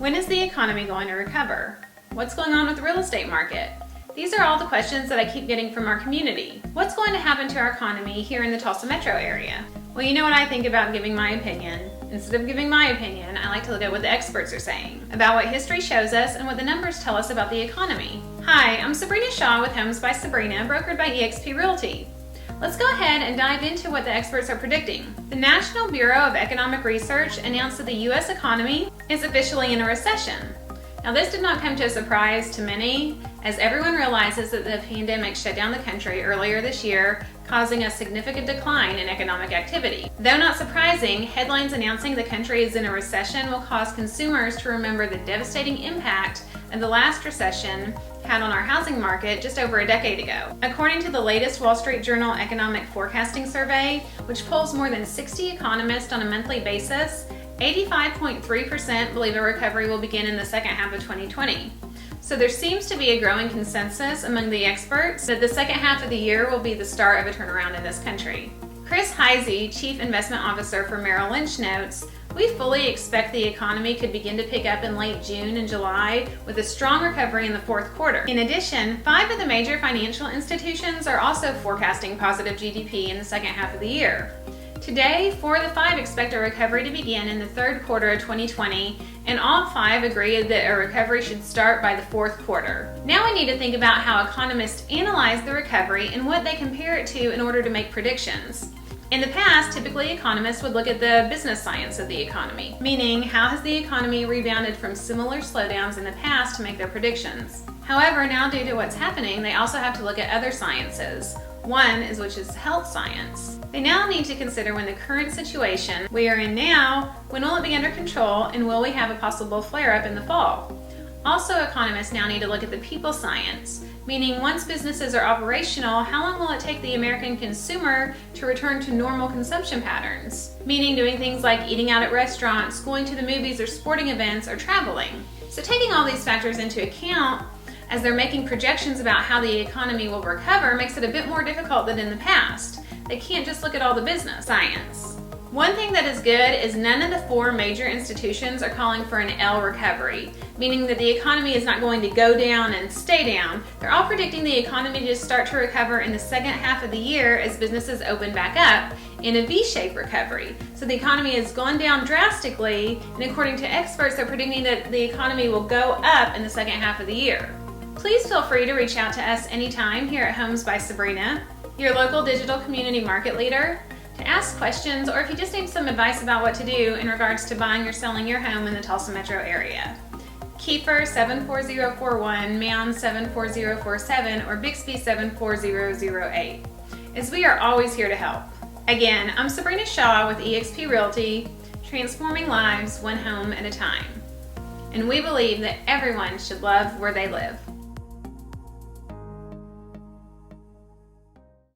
When is the economy going to recover? What's going on with the real estate market? These are all the questions that I keep getting from our community. What's going to happen to our economy here in the Tulsa Metro area? Well, you know what I think about giving my opinion. Instead of giving my opinion, I like to look at what the experts are saying, about what history shows us and what the numbers tell us about the economy. Hi, I'm Sabrina with Homes by Sabrina, brokered by eXp Realty. Let's go ahead and dive into what the experts are predicting. The National Bureau of Economic Research announced that the U.S. economy is officially in a recession. Now, this did not come to a surprise to many, as everyone realizes that the pandemic shut down the country earlier this year, causing a significant decline in economic activity. Though not surprising, headlines announcing the country is in a recession will cause consumers to remember the devastating impact of the last recession had on our housing market just over a decade ago. According to the latest Wall Street Journal Economic Forecasting Survey, which polls more than 60 economists on a monthly basis, 85.3% believe a recovery will begin in the second half of 2020. So there seems to be a growing consensus among the experts that the second half of the year will be the start of a turnaround in this country. Chris Heisey, Chief Investment Officer for Merrill Lynch, notes, "We fully expect the economy could begin to pick up in late June and July with a strong recovery in the fourth quarter." In addition, 5 of the major financial institutions are also forecasting positive GDP in the second half of the year. Today, 4 of the 5 expect a recovery to begin in the third quarter of 2020, and all 5 agree that a recovery should start by the fourth quarter. Now we need to think about how economists analyze the recovery and what they compare it to in order to make predictions. In the past, typically economists would look at the business science of the economy, meaning how has the economy rebounded from similar slowdowns in the past to make their predictions. However, now due to what's happening, they also have to look at other sciences. One is which is health science. They now need to consider when the current situation we are in now, when will it be under control, and will we have a possible flare-up in the fall? Also, economists now need to look at the people science, meaning once businesses are operational, how long will it take the American consumer to return to normal consumption patterns? Meaning doing things like eating out at restaurants, going to the movies or sporting events, or traveling. So taking all these factors into account, as they're making projections about how the economy will recover, makes it a bit more difficult than in the past. They can't just look at all the business science. One thing that is good is none of the 4 major institutions are calling for an L recovery, meaning that the economy is not going to go down and stay down. They're all predicting the economy to start to recover in the second half of the year as businesses open back up in a V-shaped recovery. So the economy has gone down drastically, and according to experts, they're predicting that the economy will go up in the second half of the year. Please feel free to reach out to us anytime here at Homes by Sabrina, your local digital community market leader, to ask questions, or if you just need some advice about what to do in regards to buying or selling your home in the Tulsa Metro area. Kiefer 74041, Mounds 74047, or Bixby 74008, as we are always here to help. Again, I'm Sabrina with eXp Realty, transforming lives one home at a time. And we believe that everyone should love where they live.